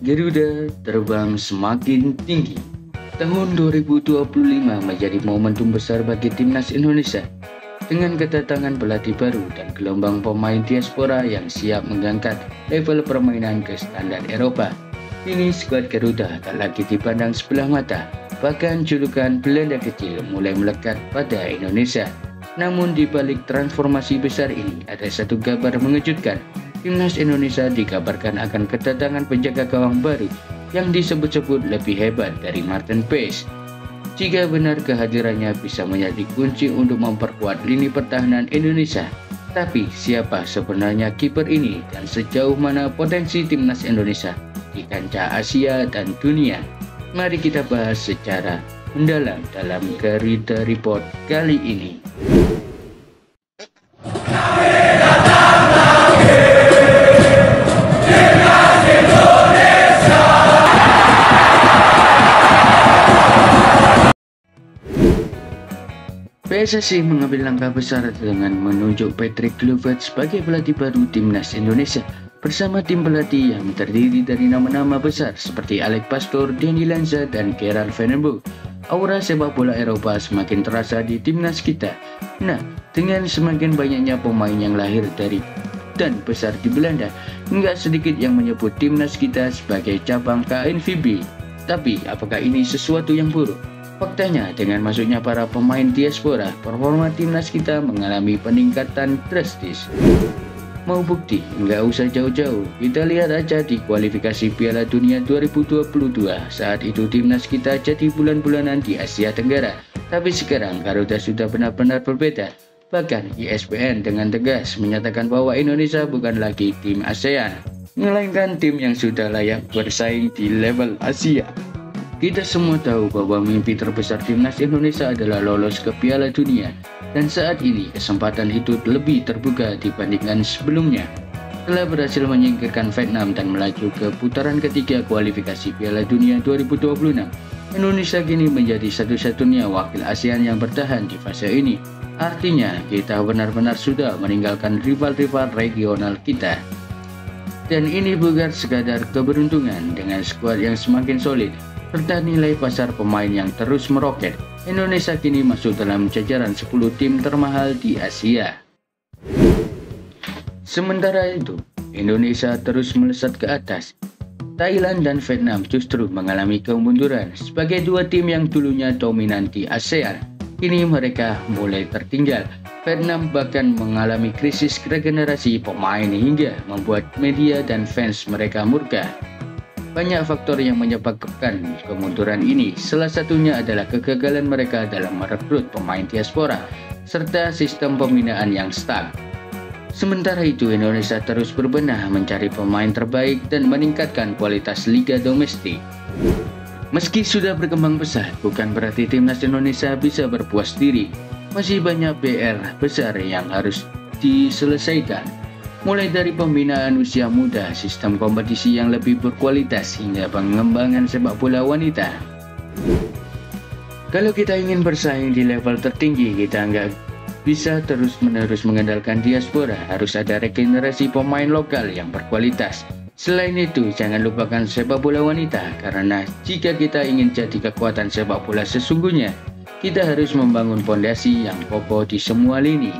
Garuda terbang semakin tinggi. Tahun 2025 menjadi momentum besar bagi timnas Indonesia dengan kedatangan pelatih baru dan gelombang pemain diaspora yang siap mengangkat level permainan ke standar Eropa. Kini skuad Garuda tak lagi dipandang sebelah mata, bahkan julukan Belanda kecil mulai melekat pada Indonesia. Namun di balik transformasi besar ini ada satu kabar mengejutkan. Timnas Indonesia dikabarkan akan kedatangan penjaga gawang baru yang disebut-sebut lebih hebat dari Martin Paes. Jika benar kehadirannya bisa menjadi kunci untuk memperkuat lini pertahanan Indonesia. Tapi siapa sebenarnya kiper ini dan sejauh mana potensi timnas Indonesia di kancah Asia dan dunia? Mari kita bahas secara mendalam dalam Garuda Report kali ini. PSSI mengambil langkah besar dengan menunjuk Patrick Kluivert sebagai pelatih baru timnas Indonesia bersama tim pelatih yang terdiri dari nama-nama besar seperti Alex Pastoor, Danny Lanza, dan Gerard van den Bos. Aura sepak bola Eropa semakin terasa di timnas kita. Nah, dengan semakin banyaknya pemain yang lahir dari dan besar di Belanda, nggak sedikit yang menyebut timnas kita sebagai cabang KNVB. Tapi, apakah ini sesuatu yang buruk? Faktanya, dengan masuknya para pemain diaspora, performa timnas kita mengalami peningkatan drastis. Mau bukti? Nggak usah jauh-jauh, kita lihat aja di kualifikasi Piala Dunia 2022. Saat itu timnas kita jadi bulan-bulanan di Asia Tenggara. Tapi sekarang Garuda sudah benar-benar berbeda. Bahkan ESPN dengan tegas menyatakan bahwa Indonesia bukan lagi tim ASEAN, melainkan tim yang sudah layak bersaing di level Asia. Kita semua tahu bahwa mimpi terbesar timnas Indonesia adalah lolos ke Piala Dunia, dan saat ini kesempatan itu lebih terbuka dibandingkan sebelumnya. Setelah berhasil menyingkirkan Vietnam dan melaju ke putaran ketiga kualifikasi Piala Dunia 2026, Indonesia kini menjadi satu-satunya wakil ASEAN yang bertahan di fase ini. Artinya, kita benar-benar sudah meninggalkan rival-rival regional kita. Dan ini bukan sekadar keberuntungan. Dengan skuad yang semakin solid serta nilai pasar pemain yang terus meroket, Indonesia kini masuk dalam jajaran 10 tim termahal di Asia. Sementara itu, Indonesia terus melesat ke atas. Thailand dan Vietnam justru mengalami kemunduran sebagai dua tim yang dulunya dominan di ASEAN. Kini mereka mulai tertinggal. Vietnam bahkan mengalami krisis regenerasi pemain hingga membuat media dan fans mereka murka. Banyak faktor yang menyebabkan kemunduran ini, salah satunya adalah kegagalan mereka dalam merekrut pemain diaspora, serta sistem pembinaan yang stuck. Sementara itu, Indonesia terus berbenah mencari pemain terbaik dan meningkatkan kualitas liga domestik. Meski sudah berkembang pesat, bukan berarti timnas Indonesia bisa berpuas diri. Masih banyak PR besar yang harus diselesaikan. Mulai dari pembinaan usia muda, sistem kompetisi yang lebih berkualitas, hingga pengembangan sepak bola wanita. Kalau kita ingin bersaing di level tertinggi, kita nggak bisa terus-menerus mengandalkan diaspora. Harus ada regenerasi pemain lokal yang berkualitas. Selain itu, jangan lupakan sepak bola wanita, karena jika kita ingin jadi kekuatan sepak bola sesungguhnya, kita harus membangun fondasi yang kokoh di semua lini.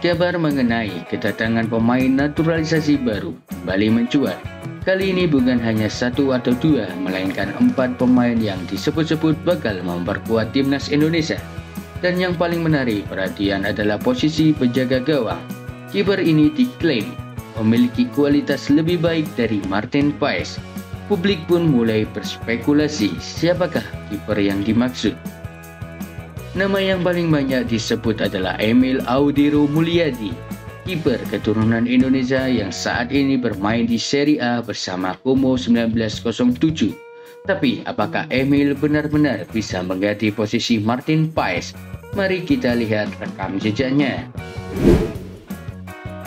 Kabar mengenai kedatangan pemain naturalisasi baru kembali mencuat. Kali ini bukan hanya satu atau dua, melainkan 4 pemain yang disebut-sebut bakal memperkuat timnas Indonesia. Dan yang paling menarik perhatian adalah posisi penjaga gawang. Kiper ini diklaim memiliki kualitas lebih baik dari Martin Paes. Publik pun mulai berspekulasi siapakah kiper yang dimaksud. Nama yang paling banyak disebut adalah Emil Audero Mulyadi, kiper keturunan Indonesia yang saat ini bermain di Serie A bersama Como 1907. Tapi apakah Emil benar-benar bisa mengganti posisi Martin Paes? Mari kita lihat rekam jejaknya.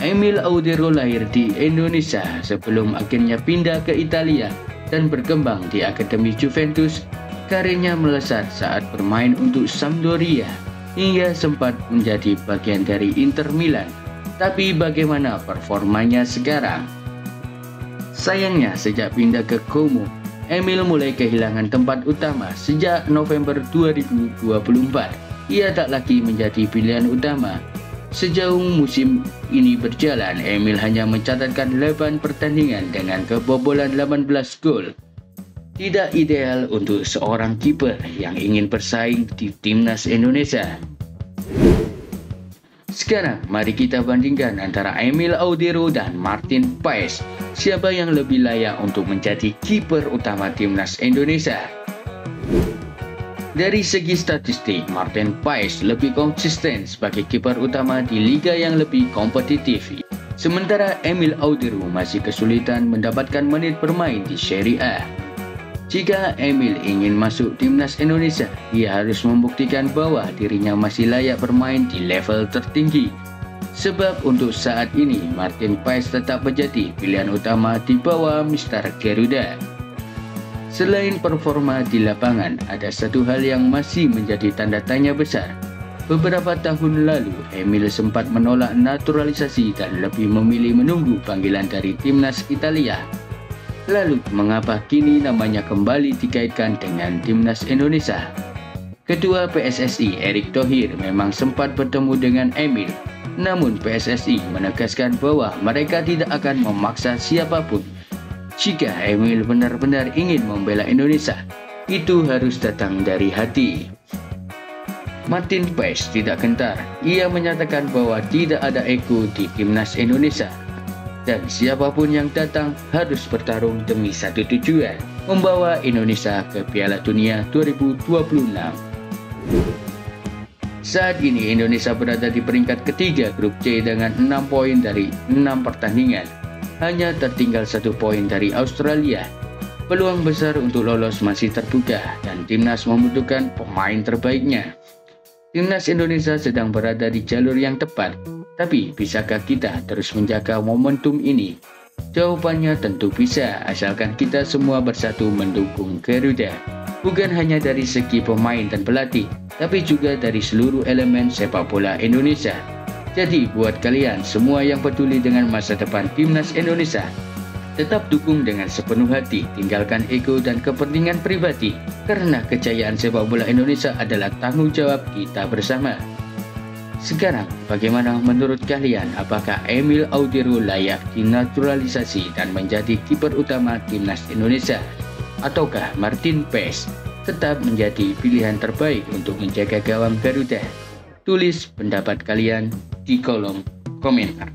Emil Audero lahir di Indonesia sebelum akhirnya pindah ke Italia dan berkembang di Akademi Juventus. Karirnya melesat saat bermain untuk Sampdoria hingga sempat menjadi bagian dari Inter Milan. Tapi bagaimana performanya sekarang? Sayangnya sejak pindah ke Como, Emil mulai kehilangan tempat utama sejak November 2024. Ia tak lagi menjadi pilihan utama. Sejauh musim ini berjalan, Emil hanya mencatatkan 8 pertandingan dengan kebobolan 18 gol. Tidak ideal untuk seorang kiper yang ingin bersaing di timnas Indonesia. Sekarang mari kita bandingkan antara Emil Audero dan Martin Paes. Siapa yang lebih layak untuk menjadi kiper utama timnas Indonesia? Dari segi statistik, Martin Paes lebih konsisten sebagai kiper utama di liga yang lebih kompetitif. Sementara Emil Audero masih kesulitan mendapatkan menit bermain di Serie A. Jika Emil ingin masuk timnas Indonesia, ia harus membuktikan bahwa dirinya masih layak bermain di level tertinggi. Sebab untuk saat ini, Martin Paes tetap menjadi pilihan utama di bawah Mister Garuda. Selain performa di lapangan, ada satu hal yang masih menjadi tanda tanya besar. Beberapa tahun lalu, Emil sempat menolak naturalisasi dan lebih memilih menunggu panggilan dari timnas Italia. Lalu, mengapa kini namanya kembali dikaitkan dengan timnas Indonesia? Ketua PSSI Erick Thohir memang sempat bertemu dengan Emil, namun PSSI menegaskan bahwa mereka tidak akan memaksa siapapun. Jika Emil benar-benar ingin membela Indonesia, itu harus datang dari hati. Martin Paes tidak gentar. Ia menyatakan bahwa tidak ada ego di timnas Indonesia. Dan siapapun yang datang harus bertarung demi satu tujuan, membawa Indonesia ke Piala Dunia 2026. Saat ini Indonesia berada di peringkat ketiga grup C dengan 6 poin dari 6 pertandingan. Hanya tertinggal 1 poin dari Australia. Peluang besar untuk lolos masih terbuka dan timnas membutuhkan pemain terbaiknya. Timnas Indonesia sedang berada di jalur yang tepat. Tapi bisakah kita terus menjaga momentum ini? Jawabannya tentu bisa, asalkan kita semua bersatu mendukung Garuda. Bukan hanya dari segi pemain dan pelatih, tapi juga dari seluruh elemen sepak bola Indonesia. Jadi buat kalian semua yang peduli dengan masa depan timnas Indonesia, tetap dukung dengan sepenuh hati, tinggalkan ego dan kepentingan pribadi, karena kejayaan sepak bola Indonesia adalah tanggung jawab kita bersama. Sekarang, bagaimana menurut kalian? Apakah Emil Audero layak dinaturalisasi dan menjadi kiper utama timnas Indonesia? Ataukah Martin Paes tetap menjadi pilihan terbaik untuk menjaga gawang Garuda? Tulis pendapat kalian di kolom komentar.